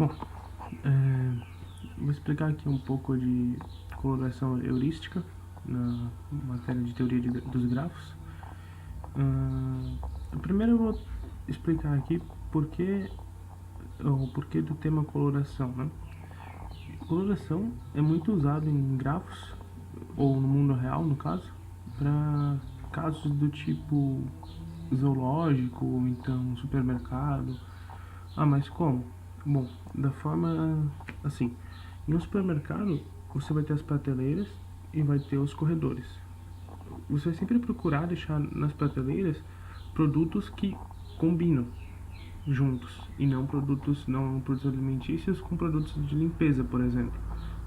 Bom, vou explicar aqui um pouco de coloração heurística na matéria de teoria dos grafos. Primeiro eu vou explicar aqui o porquê do tema coloração, né? Coloração é muito usado em grafos, ou no mundo real, no caso, para casos do tipo zoológico, ou então supermercado. Mas como? Bom, da forma assim, em um supermercado você vai ter as prateleiras e vai ter os corredores. Você vai sempre procurar deixar nas prateleiras produtos que combinam juntos e não produtos alimentícios com produtos de limpeza, por exemplo,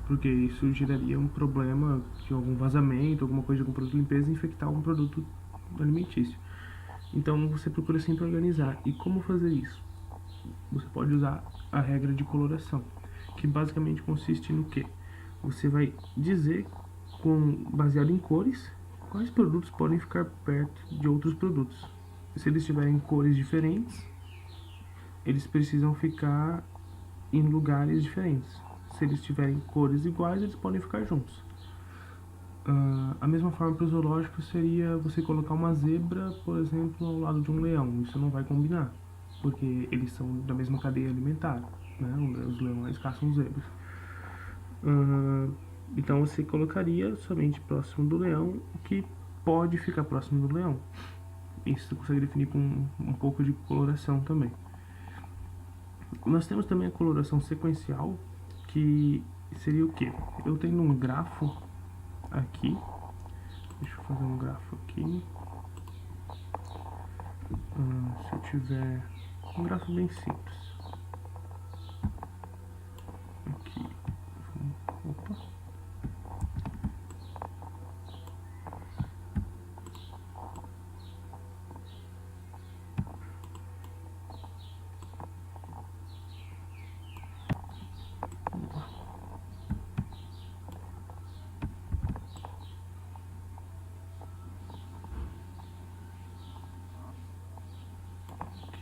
porque isso geraria um problema de algum vazamento, alguma coisa com produto de limpeza e infectar um produto alimentício. Então você procura sempre organizar. E como fazer isso? Você pode usar a regra de coloração, que basicamente consiste no que? Você vai dizer, baseado em cores, quais produtos podem ficar perto de outros produtos. Se eles tiverem cores diferentes, eles precisam ficar em lugares diferentes. Se eles tiverem cores iguais, eles podem ficar juntos. A mesma forma para o zoológico seria você colocar uma zebra, por exemplo, ao lado de um leão. Isso não vai combinar, porque eles são da mesma cadeia alimentar, né? Os leões caçam zebras. Então você colocaria somente próximo do leão o que pode ficar próximo do leão. Isso você consegue definir com um pouco de coloração também. Nós temos também a coloração sequencial, que seria o que? Eu tenho um grafo aqui, deixa eu fazer um grafo aqui. Se eu tiver um grafo bem simples aqui, opa,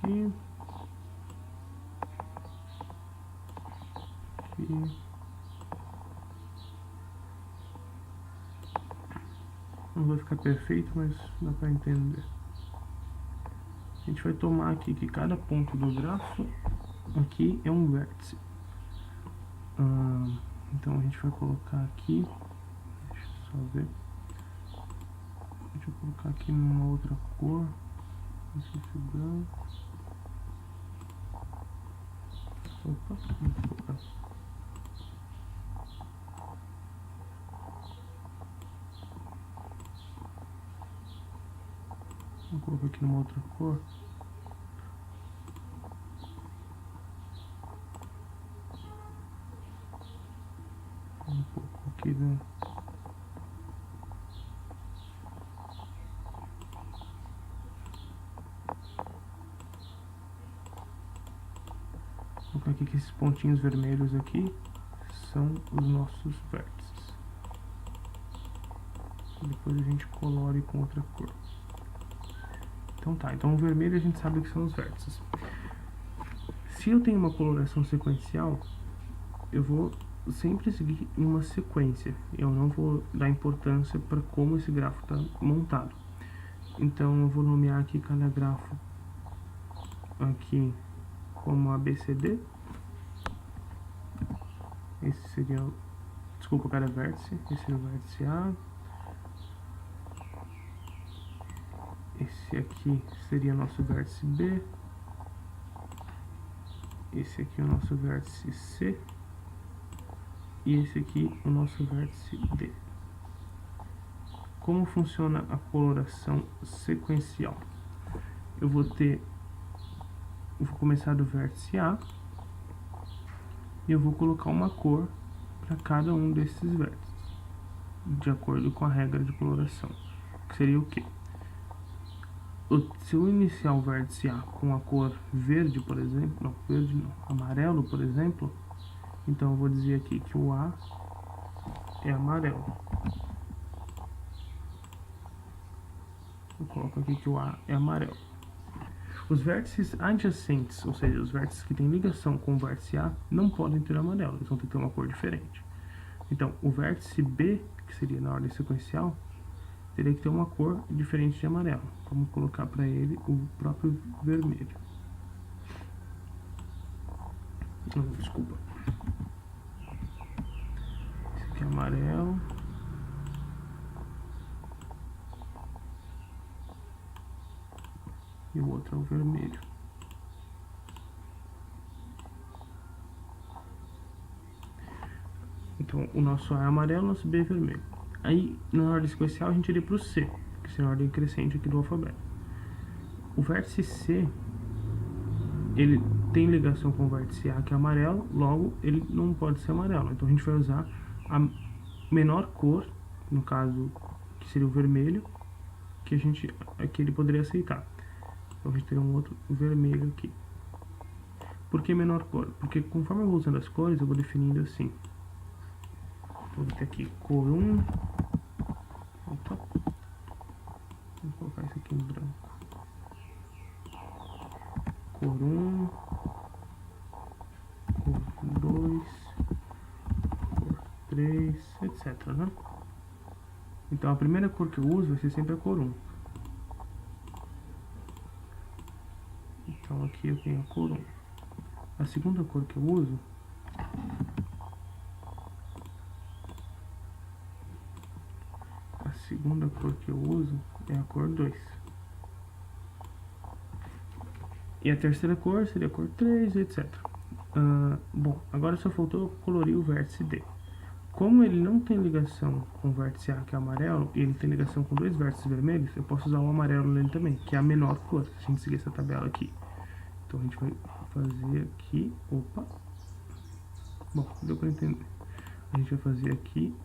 aqui, aqui. Não vai ficar perfeito, mas dá para entender. A gente vai tomar aqui que cada ponto do grafo aqui é um vértice. Então a gente vai colocar aqui, deixa eu só ver, deixa eu colocar aqui numa outra cor, esse branco. Opa, vou colocar. Vou colocar aqui numa outra cor. Um pouco aqui dentro. Vou colocar aqui que esses pontinhos vermelhos aqui são os nossos vértices. Depois a gente colore com outra cor. Então tá, então o vermelho a gente sabe que são os vértices. Se eu tenho uma coloração sequencial, eu vou sempre seguir em uma sequência. Eu não vou dar importância para como esse grafo está montado. Então eu vou nomear aqui cada grafo aqui como ABCD. Esse seria, desculpa, cada vértice. Esse é o vértice A. Esse aqui seria nosso vértice B. Esse aqui é o nosso vértice C. E esse aqui o nosso vértice D. Como funciona a coloração sequencial? Eu vou começar do vértice A e eu vou colocar uma cor para cada um desses vértices, de acordo com a regra de coloração, que seria o quê? Se eu iniciar o vértice A com a cor verde, por exemplo, amarelo, por exemplo, então eu vou dizer aqui que o A é amarelo. Eu coloco aqui que o A é amarelo. Os vértices adjacentes, ou seja, os vértices que têm ligação com o vértice A, não podem ter amarelo, eles vão ter que ter uma cor diferente. Então, o vértice B, que seria na ordem sequencial, teria que ter uma cor diferente de amarelo. Vamos colocar para ele o próprio vermelho. Não, desculpa. Esse aqui é amarelo. E o outro é o vermelho. Então, o nosso A é amarelo, o nosso B é vermelho. Aí, na ordem sequencial, a gente iria para o C, que seria a ordem crescente aqui do alfabeto. O vértice C, ele tem ligação com o vértice A, que é amarelo, logo, ele não pode ser amarelo. Então, a gente vai usar a menor cor, no caso, que seria o vermelho, que ele poderia aceitar. Então, a gente teria um outro vermelho aqui. Por que menor cor? Porque conforme eu vou usando as cores, eu vou definindo assim. Vou ter aqui cor 1. Opa. Vou colocar isso aqui em branco. Cor 1. Cor 2. Cor 3, etc, né? Então a primeira cor que eu uso vai ser sempre a cor 1. Então aqui eu tenho a cor 1. A segunda cor que eu uso é a cor 2. E a terceira cor seria a cor 3, etc. Bom, agora só faltou colorir o vértice D. Como ele não tem ligação com o vértice A, que é amarelo, e ele tem ligação com dois vértices vermelhos, eu posso usar o amarelo nele também, que é a menor cor, se a gente seguir essa tabela aqui. Então a gente vai fazer aqui, opa, bom, deu para entender. A gente vai fazer aqui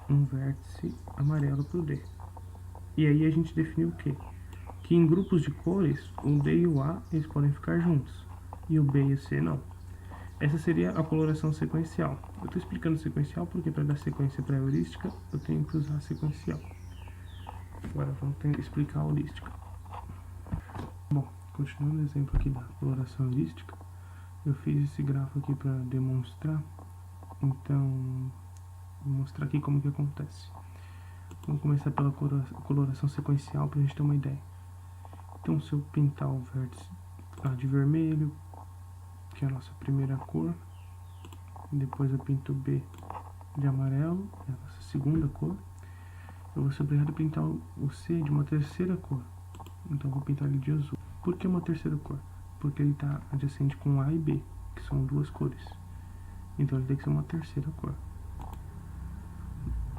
um vértice amarelo para o D. E aí a gente definiu o quê? Que em grupos de cores, o D e o A eles podem ficar juntos, e o B e o C não. Essa seria a coloração sequencial. Eu estou explicando sequencial porque para dar sequência para a heurística eu tenho que usar sequencial. Agora vamos explicar a heurística. Bom, continuando o exemplo aqui da coloração heurística, eu fiz esse grafo aqui para demonstrar. Então, vou mostrar aqui como que acontece. Vamos começar pela coloração sequencial para a gente ter uma ideia. Então, se eu pintar o vértice A de vermelho, que é a nossa primeira cor, depois eu pinto o B de amarelo, que é a nossa segunda cor, eu vou ser obrigado a pintar o C de uma terceira cor. Então, eu vou pintar ele de azul. Por que uma terceira cor? Porque ele está adjacente com A e B, que são duas cores. Então, ele tem que ser uma terceira cor.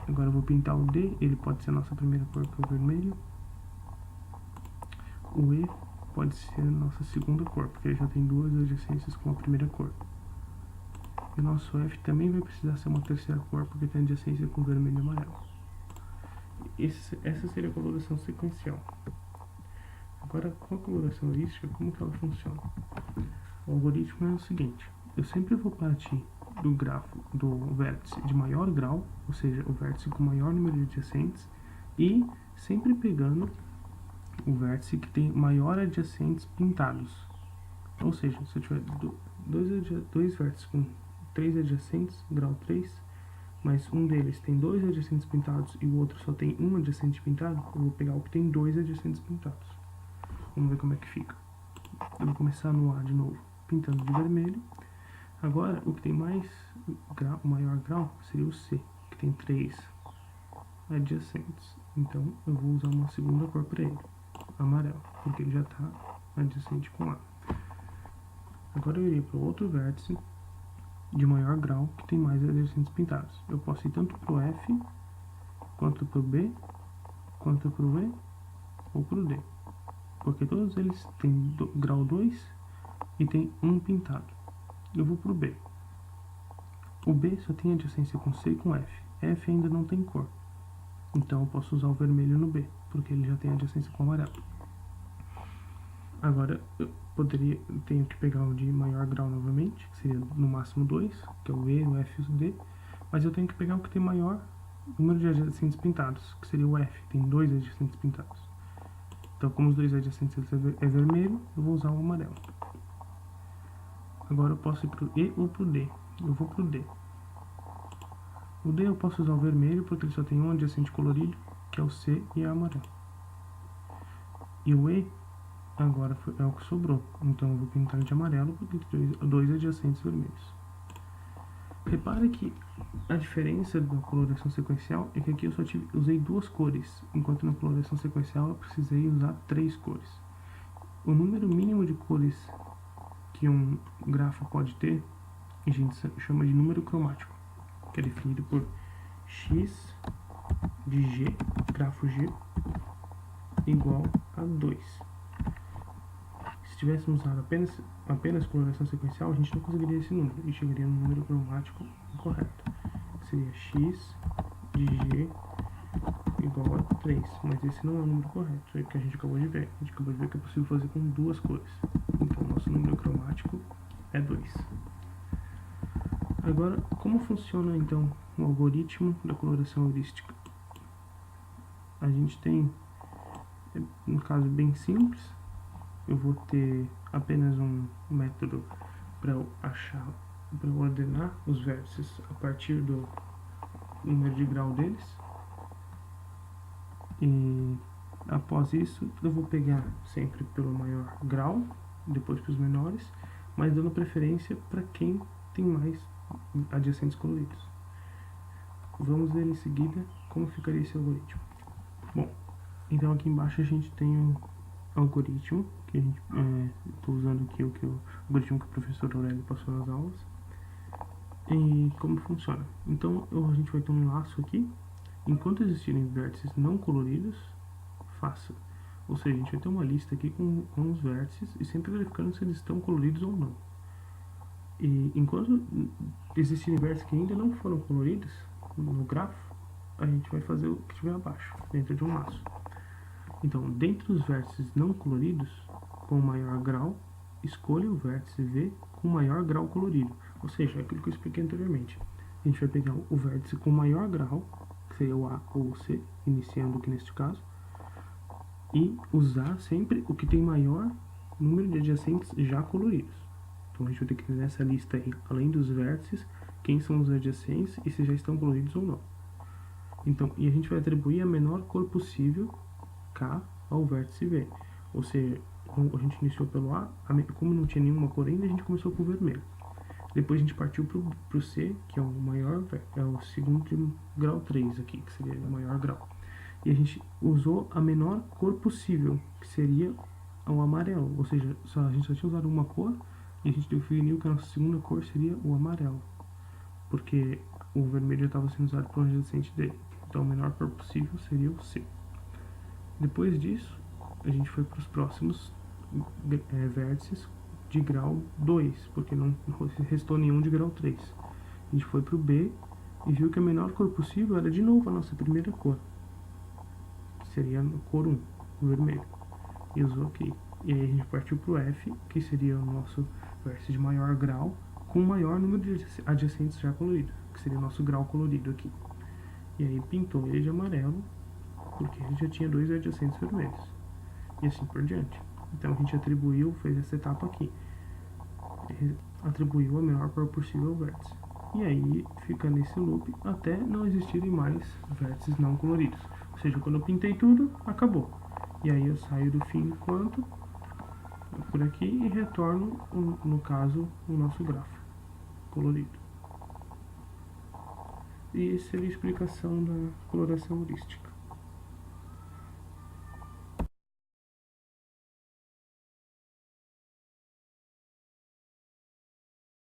Agora eu vou pintar o D, ele pode ser a nossa primeira cor, que é o vermelho. O E pode ser a nossa segunda cor, porque ele já tem duas adjacências com a primeira cor. E o nosso F também vai precisar ser uma terceira cor, porque tem adjacência com vermelho e amarelo. Essa seria a coloração sequencial. Agora, com a coloração heurística, como que ela funciona? O algoritmo é o seguinte: eu sempre vou partir do grafo do vértice de maior grau, ou seja, o vértice com maior número de adjacentes, e sempre pegando o vértice que tem maior adjacentes pintados. Ou seja, se eu tiver dois vértices com 3 adjacentes, grau 3, mas um deles tem 2 adjacentes pintados e o outro só tem um adjacente pintado, eu vou pegar o que tem 2 adjacentes pintados. Vamos ver como é que fica. Eu vou começar no A de novo, pintando de vermelho. Agora, o que tem o maior grau seria o C, que tem 3 adjacentes. Então, eu vou usar uma segunda cor para ele, amarelo, porque ele já está adjacente com A. Agora eu iria para o outro vértice de maior grau, que tem mais adjacentes pintados. Eu posso ir tanto para o F, quanto para o B, quanto para o E, ou para o D. Porque todos eles têm grau 2 e tem um pintado. Eu vou para o B. O B só tem adjacência com C e com F. F ainda não tem cor. Então eu posso usar o vermelho no B, porque ele já tem adjacência com o amarelo. Agora eu tenho que pegar o de maior grau novamente, que seria no máximo 2, que é o E, o F e o D. Mas eu tenho que pegar o que tem maior número de adjacentes pintados, que seria o F, tem 2 adjacentes pintados. Então, como os dois adjacentes é vermelho, eu vou usar o amarelo. Agora eu posso ir pro E ou pro D. Eu vou pro D. O D eu posso usar o vermelho, porque ele só tem um adjacente colorido, que é o C e é amarelo. E o E agora é o que sobrou. Então eu vou pintar de amarelo, porque tem dois adjacentes vermelhos. Repare que a diferença da coloração sequencial é que aqui eu só usei duas cores, enquanto na coloração sequencial eu precisei usar 3 cores. O número mínimo de cores que um grafo pode ter, a gente chama de número cromático, que é definido por x de g, grafo g, igual a 2. Se tivéssemos usado apenas coloração sequencial, a gente não conseguiria esse número e chegaria no número cromático incorreto, que seria x de g igual a 3, mas esse não é o número correto, é o que a gente acabou de ver. A gente acabou de ver que é possível fazer com duas cores. Então, nosso número cromático é 2. Agora, como funciona então o algoritmo da coloração heurística? A gente tem, no caso bem simples, eu vou ter apenas um método para eu ordenar os vértices a partir do número de grau deles. E após isso, eu vou pegar sempre pelo maior grau, depois para os menores, mas dando preferência para quem tem mais adjacentes coloridos. Vamos ver em seguida como ficaria esse algoritmo. Bom, então aqui embaixo a gente tem um algoritmo, que a gente estou usando aqui o algoritmo que o professor Aurélio passou nas aulas. E como funciona? Então a gente vai ter um laço aqui. Enquanto existirem vértices não coloridos, faça. Ou seja, a gente vai ter uma lista aqui com os vértices e sempre verificando se eles estão coloridos ou não. E enquanto existirem vértices que ainda não foram coloridos no grafo, a gente vai fazer o que estiver abaixo, dentro de um laço. Então, dentre os vértices não coloridos, com maior grau, escolha o vértice V com maior grau colorido. Ou seja, aquilo que eu expliquei anteriormente. A gente vai pegar o vértice com maior grau, que seria o A ou o C, iniciando aqui neste caso, e usar sempre o que tem maior número de adjacentes já coloridos. Então a gente vai ter que ter nessa lista aí, além dos vértices, quem são os adjacentes e se já estão coloridos ou não. Então, e a gente vai atribuir a menor cor possível, K, ao vértice V. Ou seja, a gente iniciou pelo A, como não tinha nenhuma cor ainda, a gente começou com o vermelho. Depois a gente partiu para o C, que é o maior, é o segundo de grau 3 aqui, que seria o maior grau. E a gente usou a menor cor possível, que seria o amarelo. Ou seja, a gente só tinha usado uma cor e a gente definiu que a nossa segunda cor seria o amarelo, porque o vermelho já estava sendo usado para o adjacente dele. Então a menor cor possível seria o C. Depois disso, a gente foi para os próximos vértices de grau 2, porque não restou nenhum de grau 3. A gente foi para o B e viu que a menor cor possível era de novo a nossa primeira cor. Seria a cor 1, o vermelho. E usou aqui. E aí a gente partiu para o F, que seria o nosso vértice de maior grau, com maior número de adjacentes já coloridos, que seria o nosso grau colorido aqui. E aí pintou ele de amarelo, porque ele já tinha 2 adjacentes vermelhos. E assim por diante. Então a gente fez essa etapa aqui. Atribuiu a menor cor possível ao vértice. E aí fica nesse loop até não existirem mais vértices não coloridos. Ou seja, quando eu pintei tudo, acabou. E aí eu saio do fim enquanto, por aqui, e retorno, no caso, o nosso grafo colorido. E essa seria a explicação da coloração heurística.